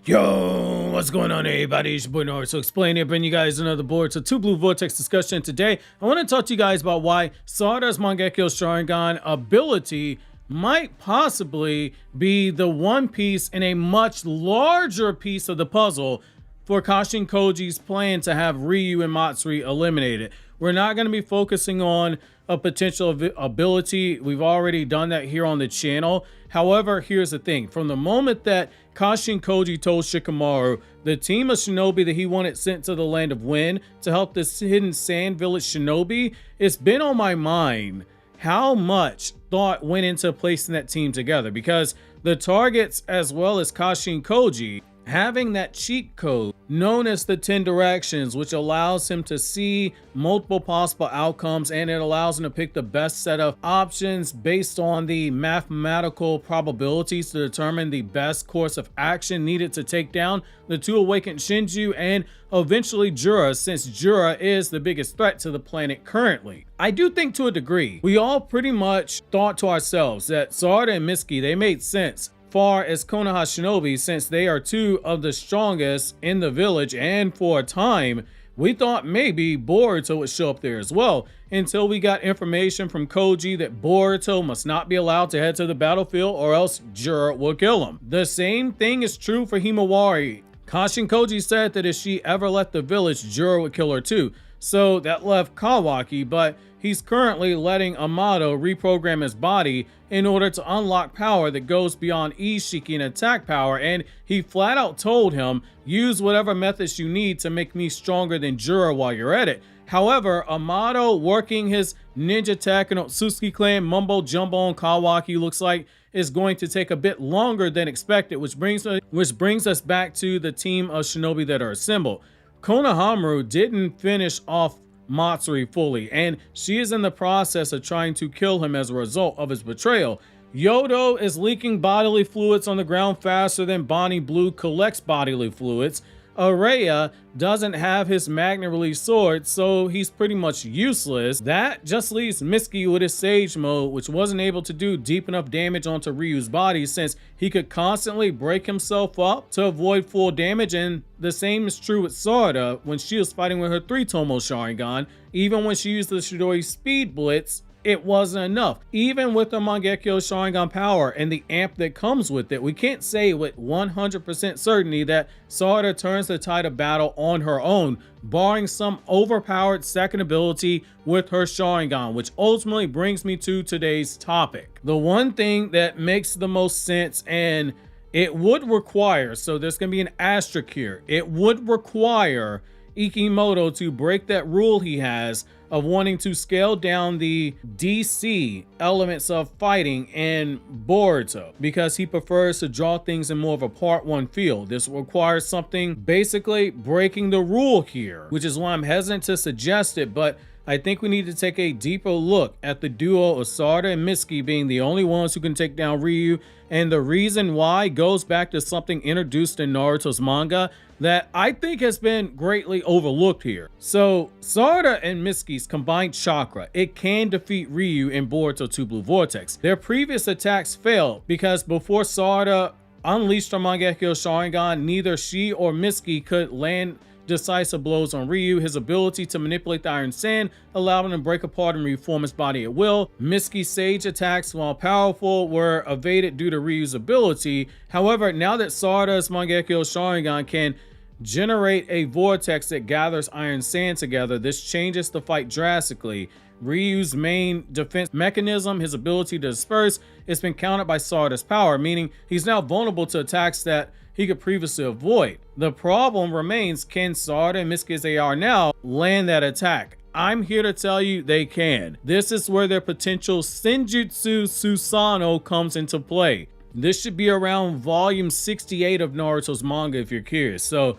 Yo, what's going on, everybody? It's your boy Naruto Explain here, bringing you guys another Boruto 2 Blue Vortex discussion. Today, I want to talk to you guys about why Sarada's Mangekyou Sharingan ability might possibly be the one piece in a much larger piece of the puzzle for Kashin Koji's plan to have Ryu and Matsuri eliminated. We're not going to be focusing on a potential ability. We've already done that here on the channel. However, here's the thing. From the moment that Kashin Koji told Shikamaru the team of shinobi that he wanted sent to the land of Wind to help this hidden sand village shinobi, it's been on my mind how much thought went into placing that team together, because the targets as well as Kashin Koji having that cheat code known as the 10 directions, which allows him to see multiple possible outcomes, and it allows him to pick the best set of options based on the mathematical probabilities to determine the best course of action needed to take down the two awakened Shinju and eventually Jura, since Jura is the biggest threat to the planet currently. I do think to a degree, we all pretty much thought to ourselves that Sarada and Mitsuki, they made sense far as Konoha Shinobi, since they are two of the strongest in the village, and for a time we thought maybe Boruto would show up there as well, until we got information from Koji that Boruto must not be allowed to head to the battlefield or else Jura will kill him. The same thing is true for Himawari. Kashin Koji said that if she ever left the village, Jura would kill her too, so that left Kawaki, but he's currently letting Amato reprogram his body in order to unlock power that goes beyond Ishiki and attack power, and he flat out told him, use whatever methods you need to make me stronger than Jura while you're at it. However, Amato working his ninja tech and Otsutsuki clan mumbo jumbo on Kawaki looks like is going to take a bit longer than expected, which brings us back to the team of shinobi that are assembled. Konohamaru didn't finish off Matsuri fully, and she is in the process of trying to kill him as a result of his betrayal. Yodo is leaking bodily fluids on the ground faster than Bonnie Blue collects bodily fluids. Araya doesn't have his magnet release sword, so he's pretty much useless. That just leaves Mitsuki with his Sage mode, which wasn't able to do deep enough damage onto Ryu's body since he could constantly break himself up to avoid full damage, and the same is true with Sarada when she was fighting with her 3-Tomo Sharingan. Even when she used the Shidori Speed Blitz, it wasn't enough. Even with the Mangekyou Sharingan power and the amp that comes with it, we can't say with 100% certainty that Sarada turns the tide of battle on her own, barring some overpowered second ability with her Sharingan, which ultimately brings me to today's topic. The one thing that makes the most sense, and it would require, so there's going to be an asterisk here, it would require Ikimoto to break that rule he has of wanting to scale down the DC elements of fighting in Boruto, because he prefers to draw things in more of a part 1 feel. This requires something basically breaking the rule here, which is why I'm hesitant to suggest it, but I think we need to take a deeper look at the duo of Sarada and Mitsuki being the only ones who can take down Ryu, and the reason why goes back to something introduced in Naruto's manga that I think has been greatly overlooked here. So Sarada and Mitsuki's combined chakra, it can defeat Ryu in Boruto 2 Blue Vortex. Their previous attacks failed because before Sarada unleashed her Mangekyou Sharingan, neither she or Mitsuki could land decisive blows on Ryu. His ability to manipulate the iron sand allowed him to break apart and reform his body at will. Mitsuki's Sage attacks, while powerful, were evaded due to Ryu's ability. However, now that Sarada's Mangekyou Sharingan can generate a vortex that gathers iron sand together, this changes the fight drastically. Ryu's main defense mechanism, his ability to disperse, has been countered by Sarada's power, meaning he's now vulnerable to attacks that he could previously avoid. The problem remains, can Sarada and Mitsuki, as they are now, land that attack? I'm here to tell you they can. This is where their potential Senjutsu Susanoo comes into play. This should be around volume 68 of Naruto's manga if you're curious. So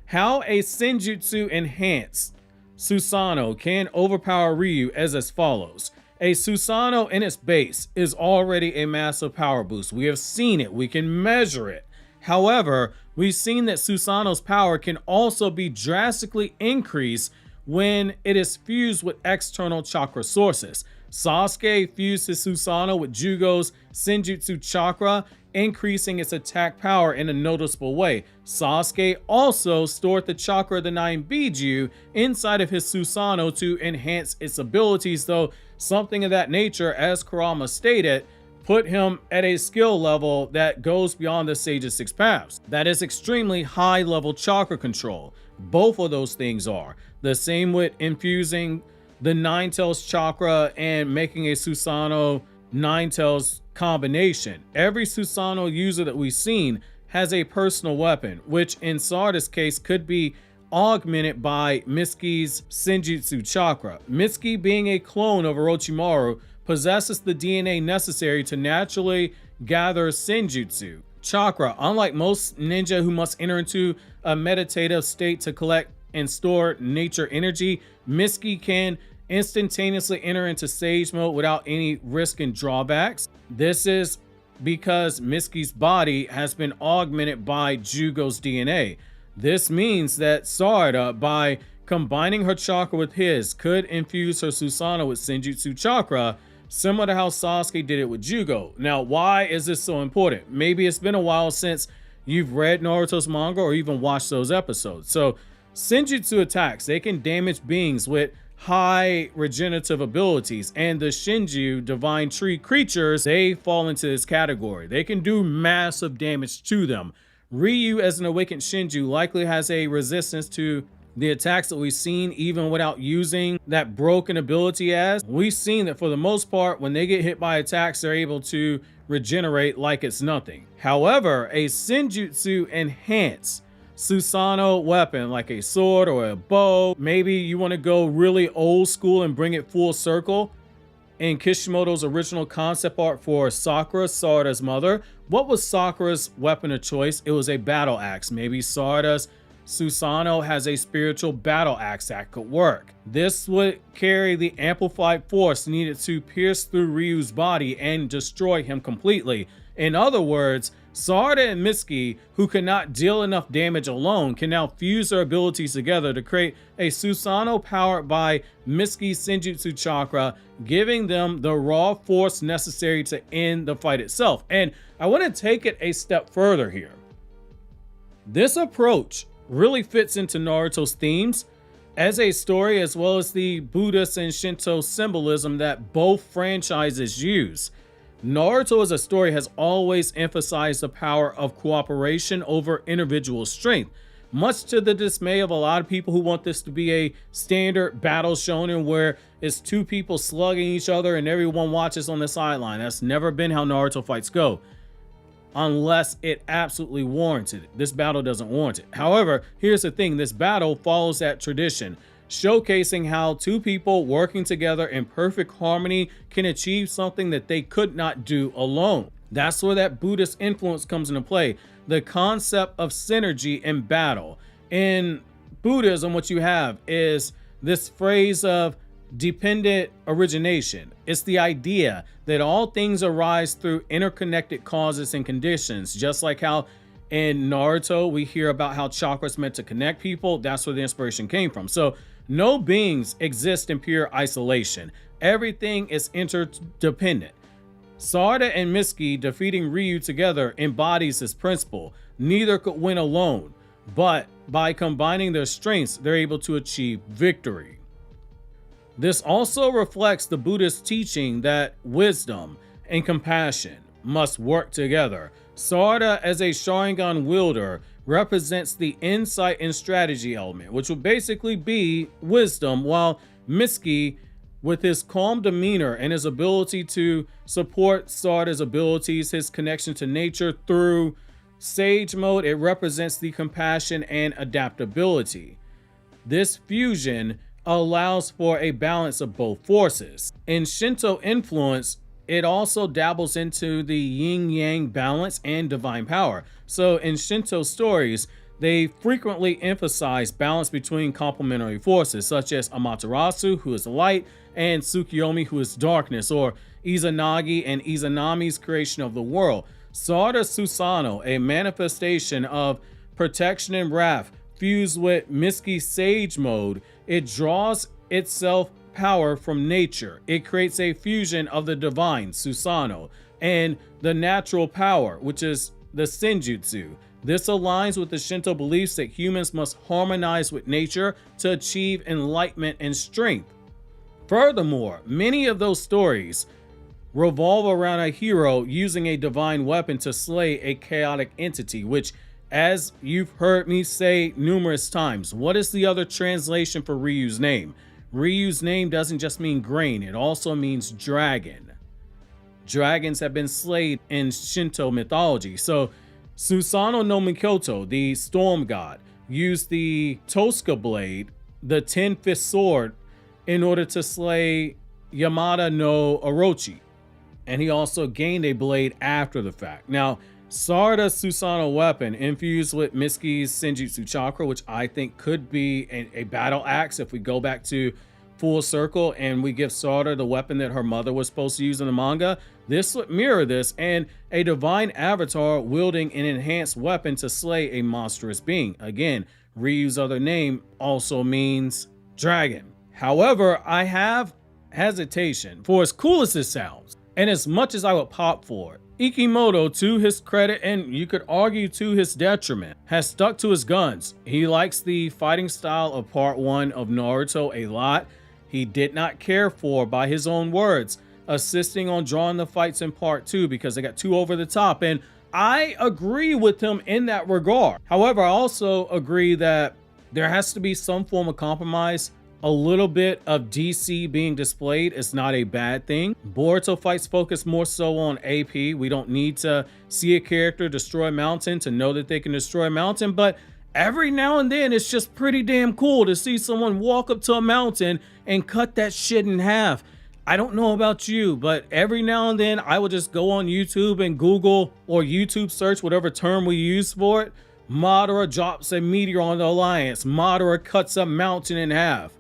how a Senjutsu enhanced Susanoo can overpower Ryu is as follows. A Susanoo in its base is already a massive power boost. We have seen it, we can measure it. However, we've seen that Susanoo's power can also be drastically increased when it is fused with external chakra sources. Sasuke fused his Susanoo with Jugo's Senjutsu Chakra, increasing its attack power in a noticeable way. Sasuke also stored the Chakra of the 9 Biju inside of his Susanoo to enhance its abilities, though something of that nature, as Kurama stated, put him at a skill level that goes beyond the Sage's 6 paths. That is extremely high level chakra control. Both of those things are. The same with infusing the Nine Tails chakra and making a Susanoo Nine Tails combination. Every Susanoo user that we've seen has a personal weapon, which in Sarada's case could be augmented by Mitsuki's Senjutsu chakra. Mitsuki, being a clone of Orochimaru, possesses the DNA necessary to naturally gather Senjutsu chakra. Unlike most ninja who must enter into a meditative state to collect and store nature energy, Mitsuki can instantaneously enter into Sage mode without any risk and drawbacks. This is because Mitsuki's body has been augmented by Jugo's DNA. This means that Sarada, by combining her chakra with his, could infuse her Susanoo with Senjutsu chakra, similar to how Sasuke did it with Jugo. Now, why is this so important? Maybe it's been a while since you've read Naruto's manga or even watched those episodes. So, Senjutsu attacks, they can damage beings with high regenerative abilities, and the Shinju divine tree creatures, they fall into this category. They can do massive damage to them. Ryu, as an awakened Shinju, likely has a resistance to the attacks that we've seen even without using that broken ability. As we've seen that for the most part, when they get hit by attacks, they're able to regenerate like it's nothing. However, a Senjutsu enhanced Susanoo weapon, like a sword or a bow, maybe you want to go really old school and bring it full circle. In Kishimoto's original concept art for Sakura, Sarada's mother, what was Sakura's weapon of choice? It was a battle axe. Maybe Sarada's Susanoo has a spiritual battle axe that could work. This would carry the amplified force needed to pierce through Ryu's body and destroy him completely. In other words, Sarada and Mitsuki, who cannot deal enough damage alone, can now fuse their abilities together to create a Susanoo powered by Mitsuki's Senjutsu chakra, giving them the raw force necessary to end the fight itself. And I want to take it a step further here. This approach really fits into Naruto's themes as a story, as well as the Buddhist and Shinto symbolism that both franchises use. Naruto as a story has always emphasized the power of cooperation over individual strength, much to the dismay of a lot of people who want this to be a standard battle shonen where it's two people slugging each other and everyone watches on the sideline. That's never been how Naruto fights go, unless it absolutely warranted it. This battle doesn't warrant it. However, here's the thing, this battle follows that tradition, showcasing how two people working together in perfect harmony can achieve something that they could not do alone. That's where that Buddhist influence comes into play, the concept of synergy in battle. In Buddhism, what you have is this phrase of dependent origination. It's the idea that all things arise through interconnected causes and conditions, just like how in Naruto we hear about how chakra is meant to connect people. That's where the inspiration came from. So no beings exist in pure isolation. Everything is interdependent. Sarada and Mitsuki defeating Ryu together embodies this principle. Neither could win alone, but by combining their strengths, they're able to achieve victory. This also reflects the Buddhist teaching that wisdom and compassion must work together. Sarada, as a Sharingan wielder, represents the insight and strategy element, which would basically be wisdom, while Mitsuki, with his calm demeanor and his ability to support Sarada's abilities, his connection to nature through Sage mode, it represents the compassion and adaptability. This fusion allows for a balance of both forces. In Shinto influence, it also dabbles into the yin-yang balance and divine power. So in Shinto stories, they frequently emphasize balance between complementary forces, such as Amaterasu, who is light, and Tsukuyomi, who is darkness, or Izanagi and Izanami's creation of the world. Sarada Susanoo, a manifestation of protection and wrath, fused with Mitsuki's Sage mode, it draws itself power from nature. It creates a fusion of the divine, Susanoo, and the natural power, which is the Senjutsu. This aligns with the Shinto beliefs that humans must harmonize with nature to achieve enlightenment and strength. Furthermore, many of those stories revolve around a hero using a divine weapon to slay a chaotic entity, which, as you've heard me say numerous times, what is the other translation for Ryu's name? Ryu's name doesn't just mean grain, it also means dragon. Dragons have been slayed in Shinto mythology. So Susanoo no Mikoto, the storm god, used the Tosca blade, the 10-fist sword, in order to slay Yamada no Orochi. And he also gained a blade after the fact. Now, Sarada Susanoo weapon infused with Mitsuki's Senjutsu Chakra, which I think could be a battle axe if we go back to full circle and we give Sarada the weapon that her mother was supposed to use in the manga. This would mirror this, and a divine avatar wielding an enhanced weapon to slay a monstrous being. Again, Ryu's other name also means dragon. However, I have hesitation. For as cool as this sounds, and as much as I would pop for it, Ikimoto, to his credit, and you could argue to his detriment, has stuck to his guns. He likes the fighting style of part 1 of Naruto a lot. He did not care for, by his own words, assisting on drawing the fights in part 2 because they got too over the top, and I agree with him in that regard. However, I also agree that there has to be some form of compromise. A little bit of DC being displayed is not a bad thing. Boruto fights focus more so on AP. We don't need to see a character destroy a mountain to know that they can destroy a mountain, but every now and then it's just pretty damn cool to see someone walk up to a mountain and cut that shit in half. I don't know about you, but every now and then I will just go on YouTube and Google or YouTube search, whatever term we use for it. Madara drops a meteor on the Alliance. Madara cuts a mountain in half.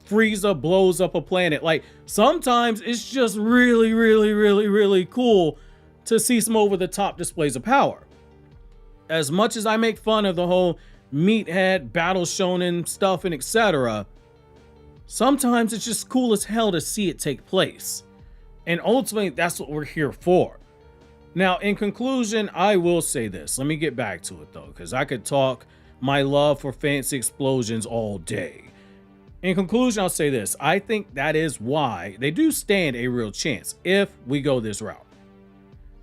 Frieza blows up a planet. Like, sometimes it's just really cool to see some over the top displays of power. As much as I make fun of the whole meathead battle shonen stuff and etc., sometimes it's just cool as hell to see it take place. And ultimately, that's what we're here for. Now, in conclusion, I will say this. Let me get back to it though, because I could talk my love for fancy explosions all day. In conclusion, I'll say this. I think that is why they do stand a real chance if we go this route.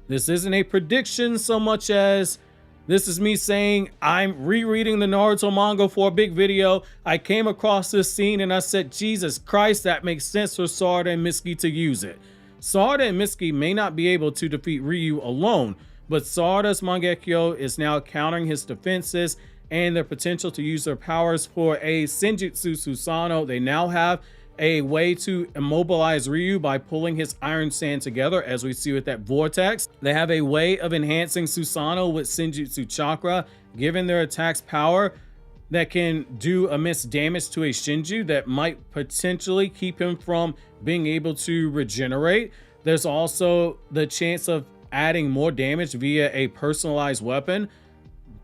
This isn't a prediction so much as this is me saying I'm rereading the Naruto manga for a big video. I came across this scene and I said, Jesus Christ, that makes sense for Sarada and Mitsuki to use it. Sarada and Mitsuki may not be able to defeat Ryu alone, but Sarada's Mangekyou is now countering his defenses and their potential to use their powers for a Senjutsu Susanoo. They now have a way to immobilize Ryu by pulling his iron sand together, as we see with that vortex. They have a way of enhancing Susanoo with Senjutsu Chakra, giving their attacks power that can do immense damage to a Shinju that might potentially keep him from being able to regenerate. There's also the chance of adding more damage via a personalized weapon,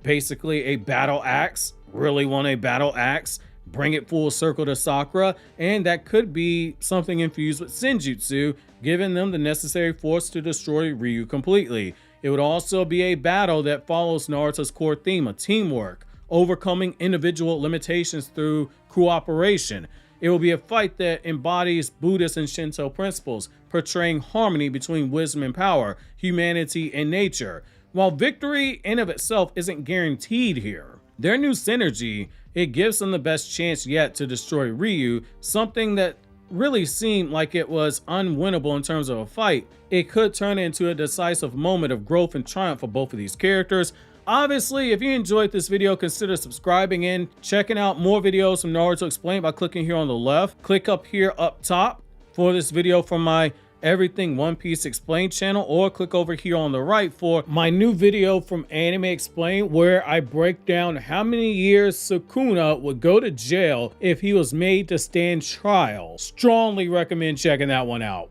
basically a battle axe. Really want a battle axe, bring it full circle to Sakura, and that could be something infused with Senjutsu, giving them the necessary force to destroy Ryu completely. It would also be a battle that follows Naruto's core theme of teamwork, overcoming individual limitations through cooperation. It will be a fight that embodies Buddhist and Shinto principles, portraying harmony between wisdom and power, humanity and nature. While victory in of itself isn't guaranteed here, their new synergy, it gives them the best chance yet to destroy Ryu, something that really seemed like it was unwinnable in terms of a fight. It could turn into a decisive moment of growth and triumph for both of these characters. Obviously, if you enjoyed this video, consider subscribing and checking out more videos from Naruto Explained by clicking here on the left. Click up here up top for this video from my Everything One Piece Explained channel, or click over here on the right for my new video from Anime Explained, where I break down how many years Sakura would go to jail if he was made to stand trial. Strongly recommend checking that one out.